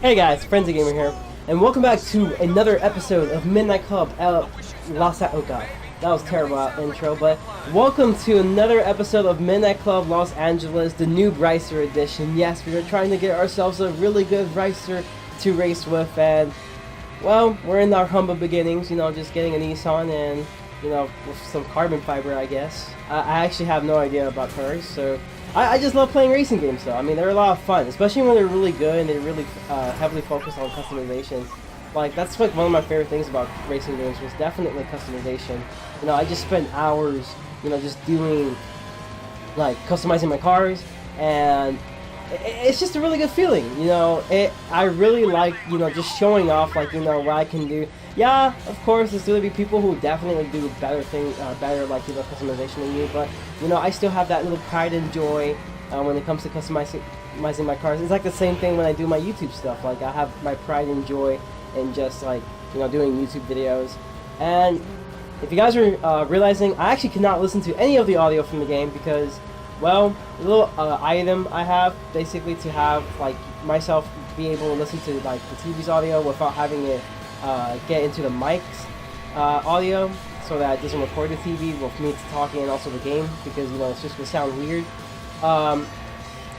Hey guys, Frenzy Gamer here, and welcome back to another episode of Midnight Club oh god, that was terrible intro, but welcome to another episode of Midnight Club Los Angeles, the new Racer edition. Yes, we are trying to get ourselves a really good Racer to race with, and well, we're in our humble beginnings, you know, just getting a NII-SAN and, you know, with some carbon fiber, I guess. I actually have no idea about cars, so I just love playing racing games though. I mean, they're a lot of fun, especially when they're really good and they really heavily focus on customization. Like, that's like one of my favorite things about racing games was definitely customization. You know, I just spent hours, you know, just doing, like, customizing my cars, and it's just a really good feeling, you know. I really like, you know, just showing off, like, you know, what I can do. Yeah, of course, there's going to be people who definitely do better like, you know, customization than you, but, you know, I still have that little pride and joy when it comes to customizing my cars. It's like the same thing when I do my YouTube stuff. Like, I have my pride and joy in just, like, you know, doing YouTube videos. And if you guys are realizing, I actually cannot listen to any of the audio from the game because, well, a little item I have basically to have, like, myself be able to listen to, like, the TV's audio without having it get into the mic's audio, so that it doesn't record the TV with me talking and also the game, because, you know, it's just gonna sound weird.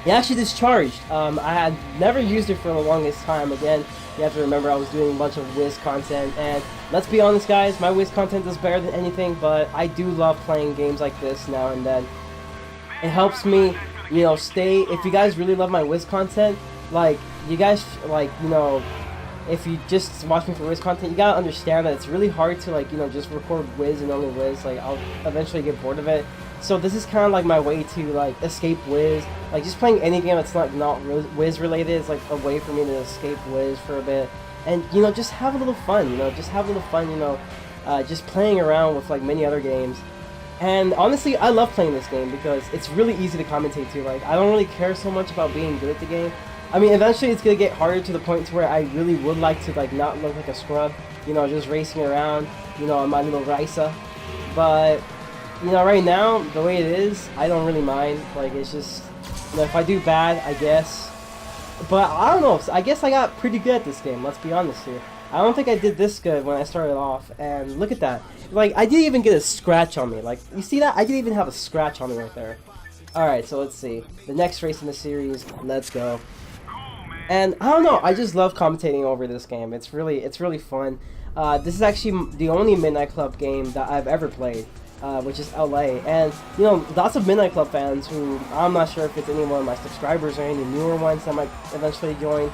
It actually discharged. I had never used it for the longest time. Again, you have to remember I was doing a bunch of Wiz content, and let's be honest guys, my Wiz content is better than anything, but I do love playing games like this now and then. It helps me, you know, stay. If you guys really love my Wiz content, like, you guys, like, you know, if you just watch me for Wiz content, you gotta understand that it's really hard to, like, you know, just record Wiz and only Wiz. Like, I'll eventually get bored of it. So this is kind of like my way to, like, escape Wiz. Like, just playing any game that's not Wiz related is like a way for me to escape Wiz for a bit. And, you know, just have a little fun, you know, just have a little fun, you know, just playing around with, like, many other games. And honestly, I love playing this game because it's really easy to commentate to. Like, I don't really care so much about being good at the game. I mean, eventually it's gonna get harder to the point to where I really would like to, like, not look like a scrub, you know, just racing around, you know, on my little Racer. But, you know, right now, the way it is, I don't really mind. Like, it's just, you know, if I do bad, I guess. But I don't know, I guess I got pretty good at this game, let's be honest here. I don't think I did this good when I started off, and look at that. Like, I didn't even get a scratch on me. Like, you see that? I didn't even have a scratch on me right there. Alright, so let's see. The next race in the series, let's go. And I don't know, I just love commentating over this game. It's really fun. This is actually the only Midnight Club game that I've ever played, which is LA. And, you know, lots of Midnight Club fans who, I'm not sure if it's any one of my subscribers or any newer ones that might eventually join.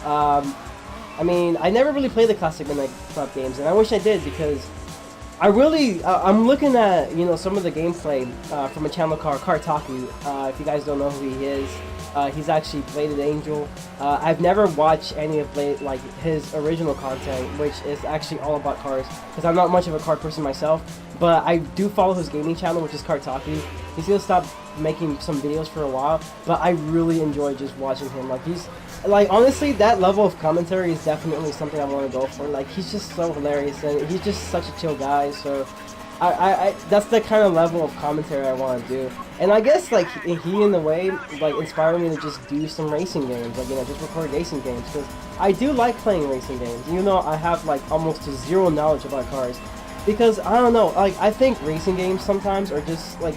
I mean, I never really played the classic Midnight Club games, and I wish I did, because I really, I'm looking at, you know, some of the gameplay from a channel called Kartaku. If you guys don't know who he is, he's actually Bladed Angel. I've never watched any of his original content, which is actually all about cars, because I'm not much of a car person myself, but I do follow his gaming channel, which is Kartaku. He's gonna stop making some videos for a while, but I really enjoy just watching him. Like, he's, like, honestly, that level of commentary is definitely something I want to go for. Like, he's just so hilarious, and he's just such a chill guy, so I that's the kind of level of commentary I want to do. And I guess, like, he in a way, like, inspired me to just do some racing games, like, you know, just record racing games, because I do like playing racing games, even though I have, like, almost zero knowledge about cars. Because, I don't know, like, I think racing games sometimes are just, like,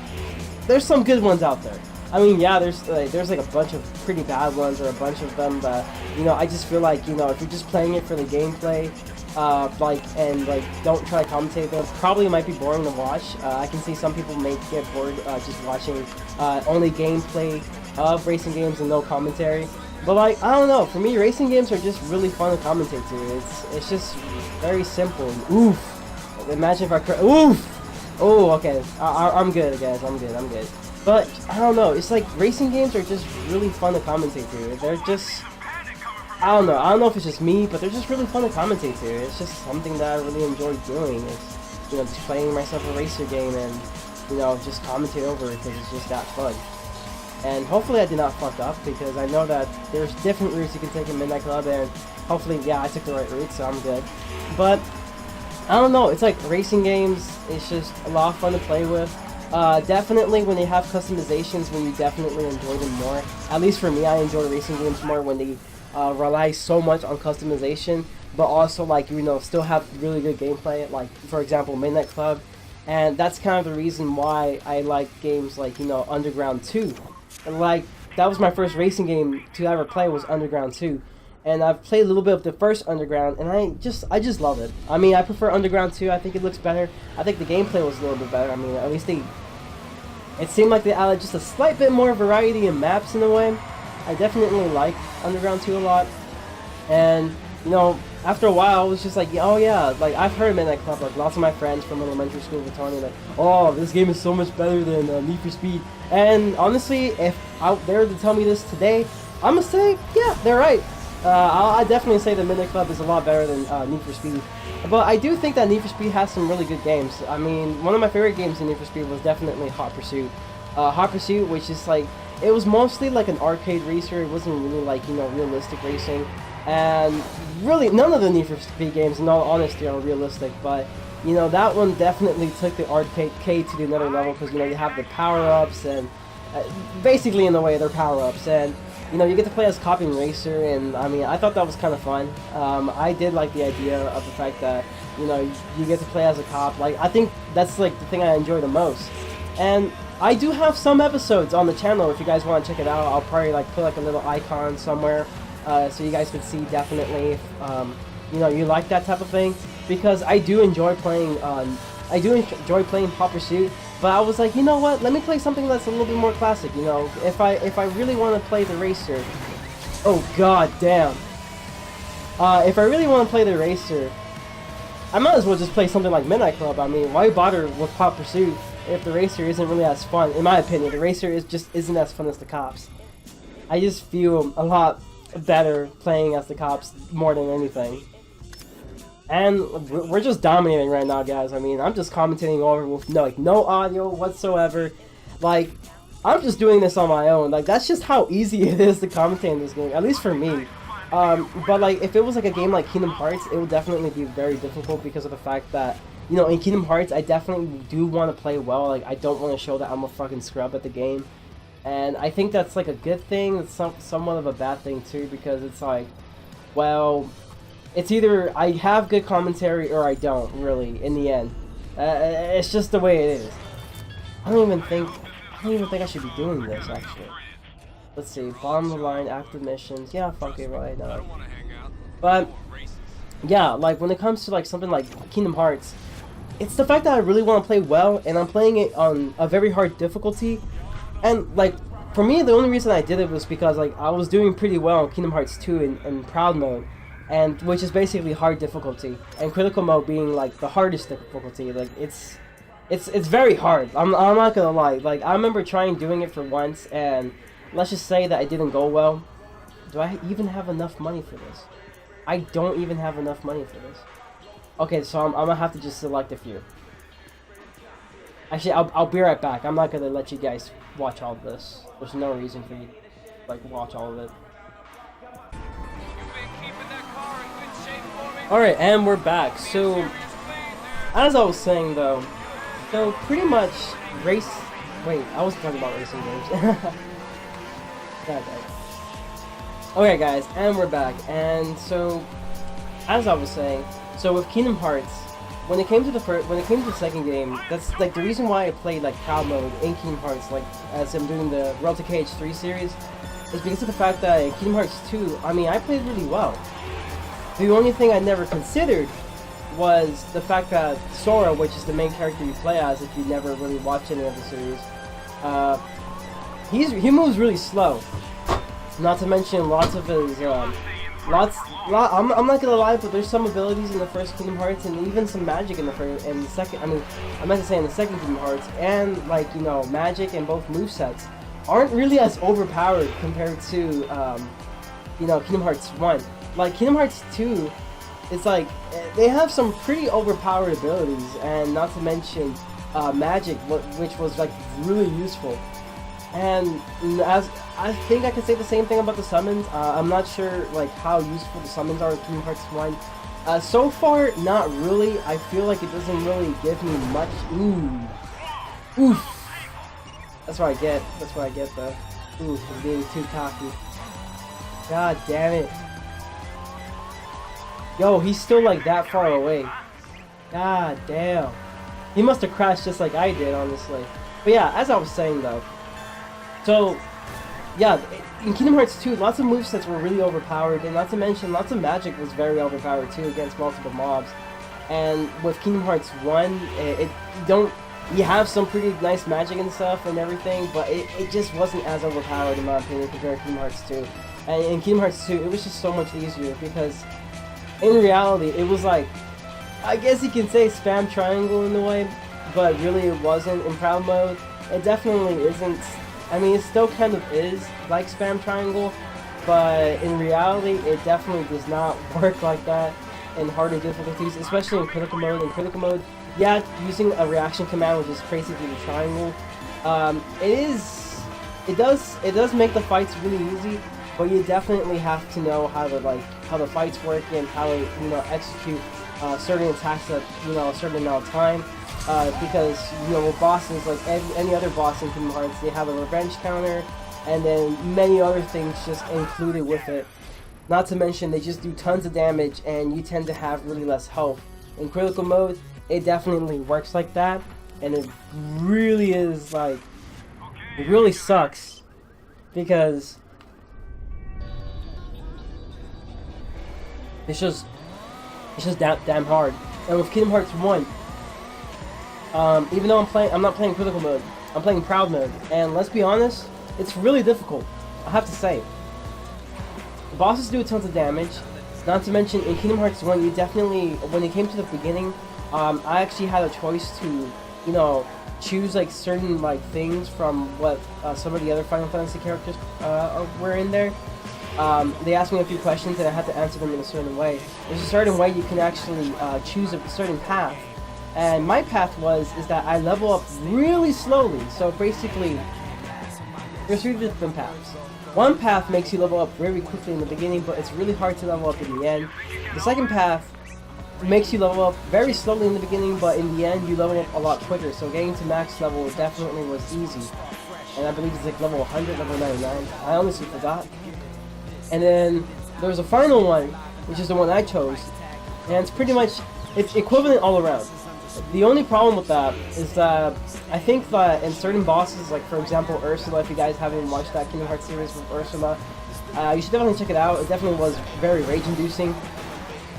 there's some good ones out there. I mean, yeah, there's like a bunch of pretty bad ones, or a bunch of them, but, you know, I just feel like, you know, if you're just playing it for the gameplay, and don't try to commentate them, probably might be boring to watch. I can see some people may get bored just watching only gameplay of racing games and no commentary. But, like, I don't know, for me, racing games are just really fun to commentate to. It's just very simple. Oof! Imagine if I cry. Oof! Oh, okay. I'm good, guys. I'm good. But, I don't know, it's like racing games are just really fun to commentate to. They're just, I don't know if it's just me, but they're just really fun to commentate to. It's just something that I really enjoy doing, is, you know, just playing myself a racer game and, you know, just commentate over it because it's just that fun. And hopefully I did not fuck up, because I know that there's different routes you can take in Midnight Club, and hopefully, yeah, I took the right route, so I'm good. But, I don't know, it's like racing games, it's just a lot of fun to play with. Definitely when they have customizations, when you definitely enjoy them more. At least for me, I enjoy racing games more when they rely so much on customization, but also like, you know, still have really good gameplay, like for example Midnight Club. And that's kind of the reason why I like games like, you know, Underground 2. And like, that was my first racing game to ever play, was Underground 2. And I've played a little bit of the first Underground, and I just love it. I mean, I prefer Underground 2. I think it looks better. I think the gameplay was a little bit better. I mean, at least it seemed like they added just a slight bit more variety in maps in a way. I definitely like Underground 2 a lot. And, you know, after a while, I was just like, oh yeah, like I've heard Midnight Club, like lots of my friends from elementary school were telling me like, oh, this game is so much better than Need for Speed. And honestly, if they were to tell me this today, I'm gonna say, yeah, they're right. I definitely say that Midnight Club is a lot better than Need for Speed. But I do think that Need for Speed has some really good games. I mean, one of my favorite games in Need for Speed was definitely Hot Pursuit. Hot Pursuit, which is like, it was mostly like an arcade racer. It wasn't really like, you know, realistic racing. And really, none of the Need for Speed games, in all honesty, are realistic. But, you know, that one definitely took the arcade to another level because, you know, you have the power-ups and basically, in a way, they're power-ups. And, you know, you get to play as Copying Racer, and, I mean, I thought that was kind of fun. I did like the idea of the fact that, you know, you get to play as a cop. Like, I think that's, like, the thing I enjoy the most. And I do have some episodes on the channel. If you guys want to check it out, I'll probably, like, put, like, a little icon somewhere. So you guys could see definitely if, you know, you like that type of thing, because I do enjoy playing Hot Pursuit, but I was like, you know what, let me play something that's a little bit more classic, you know, if I really want to play the racer, oh god damn, if I really want to play the racer, I might as well just play something like Midnight Club. I mean, why bother with Hot Pursuit if the racer isn't really as fun? In my opinion, the racer isn't as fun as the cops. I just feel a lot better playing as the cops more than anything. And we're just dominating right now, guys. I mean, I'm just commentating over with no audio whatsoever. Like, I'm just doing this on my own. Like, that's just how easy it is to commentate in this game, at least for me. But like, if it was like a game like Kingdom Hearts, it would definitely be very difficult because of the fact that, you know, in Kingdom Hearts, I definitely do want to play well. Like, I don't want to show that I'm a fucking scrub at the game. And I think that's like a good thing. It's somewhat of a bad thing too, because it's like, well, it's either I have good commentary or I don't, really, in the end. It's just the way it is. I don't even think I should be doing this, actually. Let's see, bottom of the line, active missions. Yeah, fuck it, right now. But yeah, like when it comes to like something like Kingdom Hearts, it's the fact that I really want to play well, and I'm playing it on a very hard difficulty. And, like, for me, the only reason I did it was because, like, I was doing pretty well in Kingdom Hearts 2 in Proud Mode, and which is basically hard difficulty, and Critical Mode being, like, the hardest difficulty. Like, it's very hard. I'm not gonna lie. Like, I remember trying doing it for once, and let's just say that it didn't go well. Do I even have enough money for this? I don't even have enough money for this. Okay, so I'm gonna have to just select a few. Actually, I'll be right back. I'm not gonna let you guys watch all of this. There's no reason for you to, like, watch all of it. Alright, and we're back. So, as I was saying though, so pretty much wait, I wasn't talking about racing games. Okay guys, and we're back. And so, as I was saying, so with Kingdom Hearts, when it came to the second game, that's like the reason why I played like Proud Mode in Kingdom Hearts, like as I'm doing the Road to KH3 series, is because of the fact that in Kingdom Hearts 2, I mean, I played really well. The only thing I never considered was the fact that Sora, which is the main character you play as if you never really watched any of the series, he moves really slow. Not to mention lots of his I'm not gonna lie, but there's some abilities in the first Kingdom Hearts and even some magic in the second. I mean, I meant to say in the second Kingdom Hearts, and like, you know, magic and both movesets aren't really as overpowered compared to you know, Kingdom Hearts 1. Like Kingdom Hearts 2, it's like they have some pretty overpowered abilities, and not to mention magic, which was like really useful. And as I think I can say the same thing about the summons. I'm not sure like how useful the summons are in Kingdom Hearts 1. So far, not really. I feel like it doesn't really give me much. Oof. That's what I get. That's what I get though. Oof, for being too cocky. God damn it. Yo, he's still like that far away. God damn. He must have crashed just like I did, honestly. But yeah, as I was saying though. So, yeah, in Kingdom Hearts 2, lots of movesets were really overpowered, and not to mention, lots of magic was very overpowered too against multiple mobs. And with Kingdom Hearts 1, you have some pretty nice magic and stuff and everything, but it just wasn't as overpowered in my opinion compared to Kingdom Hearts 2. And in Kingdom Hearts 2, it was just so much easier because in reality, it was like, I guess you can say spam triangle in a way, but really it wasn't. In Proud Mode, it definitely isn't. I mean, it still kind of is like spam triangle, but in reality, it definitely does not work like that in harder difficulties, especially in critical mode. In critical mode, yeah, using a reaction command, which is basically the triangle, it does make the fights really easy, but you definitely have to know how the fights work and how to execute certain attacks at a certain amount of time. Because with bosses, like any other boss in Kingdom Hearts, they have a revenge counter, and then many other things just included with it. Not to mention, they just do tons of damage, and you tend to have really less health. In critical mode, it definitely works like that, and it really is like, it really sucks, because it's just damn hard. And with Kingdom Hearts 1, even though I'm not playing critical mode, I'm playing proud mode, and let's be honest, it's really difficult. I have to say, the bosses do tons of damage. Not to mention, in Kingdom Hearts 1, you definitely, when it came to the beginning, I actually had a choice to, choose like certain things from what some of the other Final Fantasy characters were in there. They asked me a few questions and I had to answer them in a certain way. There's a certain way you can actually choose a certain path. And my path is that I level up really slowly. So basically, there's 3 different paths. One path makes you level up very quickly in the beginning, but it's really hard to level up in the end. The second path makes you level up very slowly in the beginning, but in the end you level up a lot quicker. So getting to max level definitely was easy. And I believe it's like level 100, level 99. I honestly forgot. And then there's a final one, which is the one I chose. And it's pretty much, it's equivalent all around. The only problem with that is that I think that in certain bosses, like for example Ursula, if you guys haven't watched that Kingdom Hearts series with Ursula, you should definitely check it out. It definitely was very rage-inducing.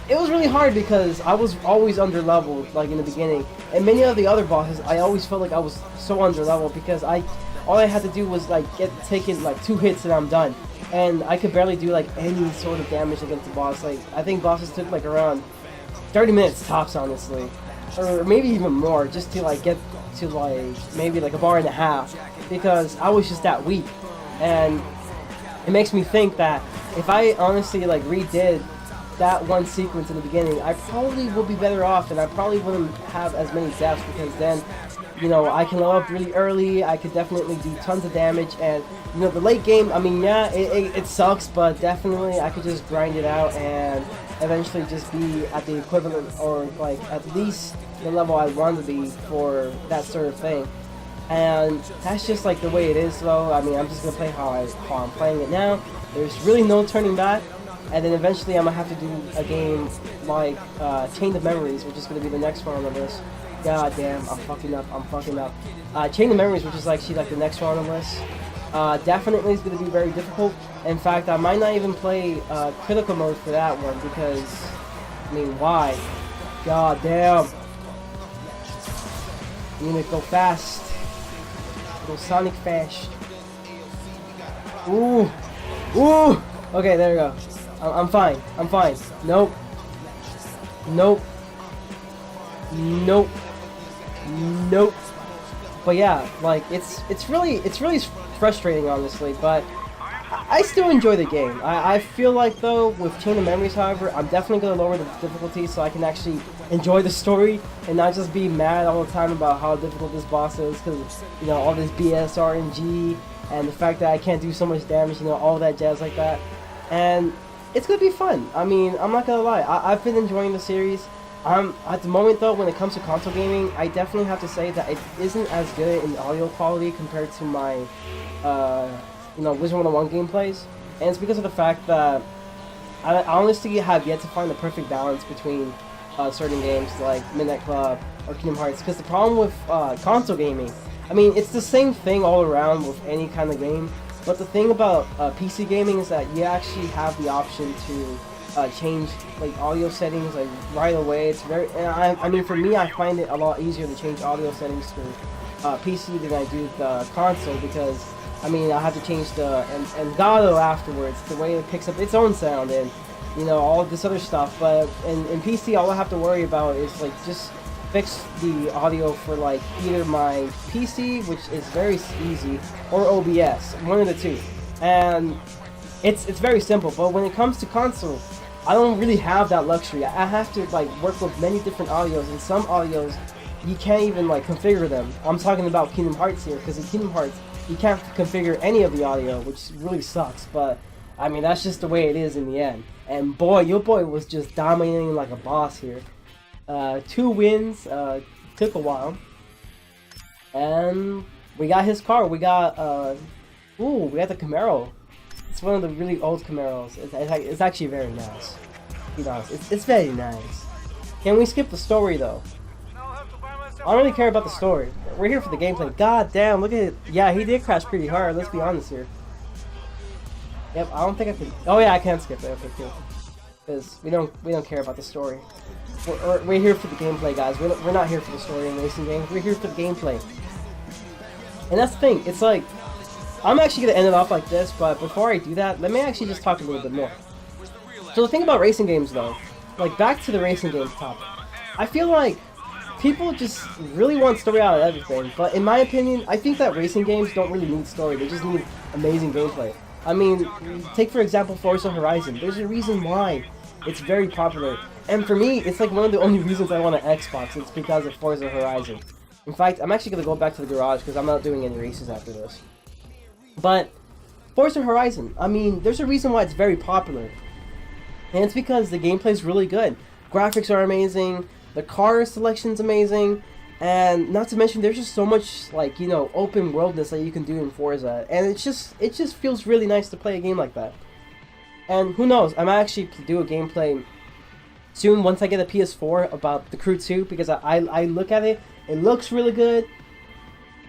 It was really hard because I was always under-leveled, like in the beginning, and many of the other bosses, I always felt like I was so under-leveled because all I had to do was like get taken like 2 hits and I'm done, and I could barely do like any sort of damage against the boss. Like I think bosses took like around 30 minutes tops, honestly. Or maybe even more, just to like get to like maybe like a bar and a half, because I was just that weak. And it makes me think that if I honestly like redid that one sequence in the beginning, I probably would be better off, and I probably wouldn't have as many deaths, because then I can level up really early, I could definitely do tons of damage, and the late game, I mean, yeah, it sucks, but definitely I could just grind it out and eventually just be at the equivalent, or like at least the level I want to be for that sort of thing. And that's just like the way it is though. I mean, I'm just gonna play how I'm playing it now. There's really no turning back. And then eventually I'm gonna have to do a game like Chain of Memories, which is gonna be the next one on the list. God damn, I'm fucking up. Chain of Memories, which is actually like the next one on the list, definitely is gonna be very difficult. In fact, I might not even play critical mode for that one, because I mean, why? God damn. You need to go fast. Go Sonic fast. Ooh. Ooh. Okay, there we go. I'm fine. I'm fine. Nope. Nope. Nope. Nope. But yeah, like it's really frustrating, honestly, but I still enjoy the game. I feel like though with Chain of Memories, however, I'm definitely gonna lower the difficulty so I can actually enjoy the story and not just be mad all the time about how difficult this boss is, because all this BS RNG and the fact that I can't do so much damage, all that jazz like that. And it's gonna be fun. I mean, I'm not gonna lie, I've been enjoying the series. At the moment though, when it comes to console gaming, I definitely have to say that it isn't as good in audio quality compared to my Wizard 101 gameplays, and it's because of the fact that I honestly have yet to find the perfect balance between certain games like Midnight Club or Kingdom Hearts, because the problem with console gaming, I mean, it's the same thing all around with any kind of game, but the thing about PC gaming is that you actually have the option to change like audio settings like right away. It's very, and I mean, for me, I find it a lot easier to change audio settings to PC than I do the console, because I mean, I have to change the Elgato afterwards, the way it picks up its own sound, and you know, all of this other stuff. But in PC, all I have to worry about is like just fix the audio for like either my PC, which is very easy, or OBS, one of the two, and it's very simple. But when it comes to console, I don't really have that luxury. I have to like work with many different audios, and some audios you can't even like configure them. I'm talking about Kingdom Hearts here, because in Kingdom Hearts you can't configure any of the audio, which really sucks. But I mean, that's just the way it is in the end. And boy, your boy was just dominating like a boss here. 2 wins, took a while, and we got his car. We got we got the Camaro. It's one of the really old Camaros. It's actually very nice. You know, it's very nice. Can we skip the story though? I don't really care about the story. We're here for the gameplay. God damn, look at it. Yeah, he did crash pretty hard. Let's be honest here. Yep, I don't think I can. Oh yeah, I can skip it. Okay, cool. Because we don't care about the story. We're here for the gameplay, guys. We're not here for the story in racing games. We're here for the gameplay. And that's the thing. It's like, I'm actually gonna end it off like this, but before I do that, let me actually just talk a little bit more. So the thing about racing games, though, like back to the racing games topic, I feel like people just really want story out of everything. But in my opinion, I think that racing games don't really need story. They just need amazing gameplay. I mean, take for example Forza Horizon. There's a reason why it's very popular. And for me, it's like one of the only reasons I want an Xbox. It's because of Forza Horizon. In fact, I'm actually going to go back to the garage because I'm not doing any races after this. But Forza Horizon, I mean, there's a reason why it's very popular. And it's because the gameplay is really good. Graphics are amazing. The car selection's amazing. And not to mention, there's just so much, like, you know, open worldness that you can do in Forza. And it just feels really nice to play a game like that. And who knows, I might actually do a gameplay soon once I get a PS4 about The Crew 2, because I look at it, it looks really good.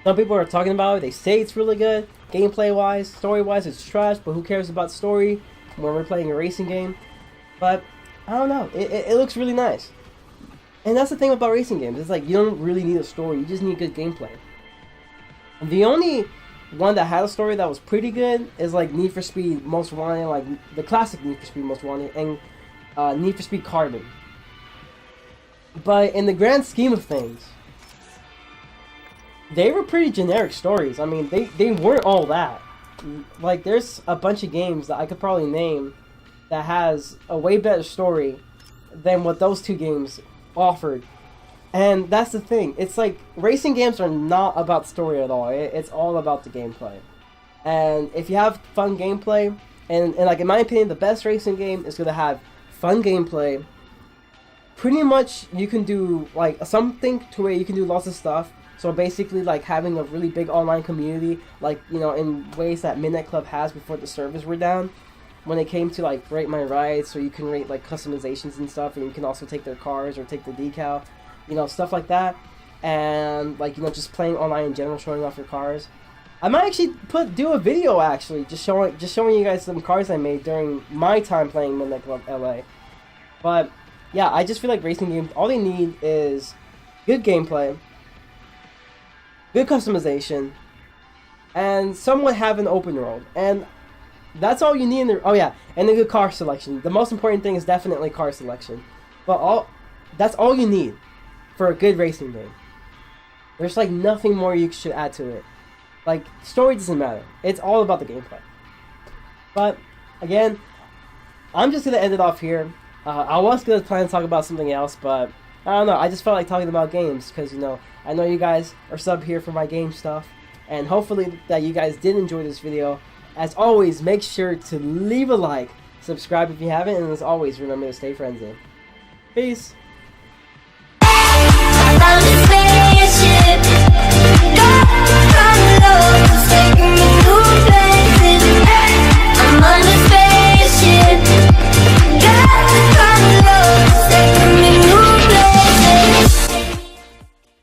Some people are talking about it, they say it's really good. Gameplay wise, story wise, it's trash, but who cares about story when we're playing a racing game? But I don't know, it looks really nice. And that's the thing about racing games, it's like you don't really need a story, you just need good gameplay. The only one that had a story that was pretty good is like Need for Speed Most Wanted, like the classic Need for Speed Most Wanted, and Need for Speed Carbon. But in the grand scheme of things, they were pretty generic stories. I mean, they weren't all that. Like, there's a bunch of games that I could probably name that has a way better story than what those 2 games offered. And that's the thing. It's like, racing games are not about story at all. It's all about the gameplay. And if you have fun gameplay, and like in my opinion, the best racing game is going to have fun gameplay. Pretty much you can do like something to where you can do lots of stuff. So basically like having a really big online community, like, you know, in ways that Midnight Club has before the servers were down. When it came to like rate my rides, so you can rate like customizations and stuff, and you can also take their cars or take the decal, you know, stuff like that. And like, you know, just playing online in general, showing off your cars. I might actually do a video actually, just showing you guys some cars I made during my time playing Midnight Club LA. But yeah, I just feel like racing games, all they need is good gameplay, good customization, and somewhat have an open world. And that's all you need in the... Oh yeah, and a good car selection. The most important thing is definitely car selection. But that's all you need for a good racing game. There's like nothing more you should add to it. Like, story doesn't matter. It's all about the gameplay. But, again, I'm just going to end it off here. I was going to plan to talk about something else, but I don't know. I just felt like talking about games because, you know, I know you guys are sub here for my game stuff. And hopefully that you guys did enjoy this video. As always, make sure to leave a like, subscribe if you haven't, and as always, remember to stay friendly. Peace! Spaceship, taking me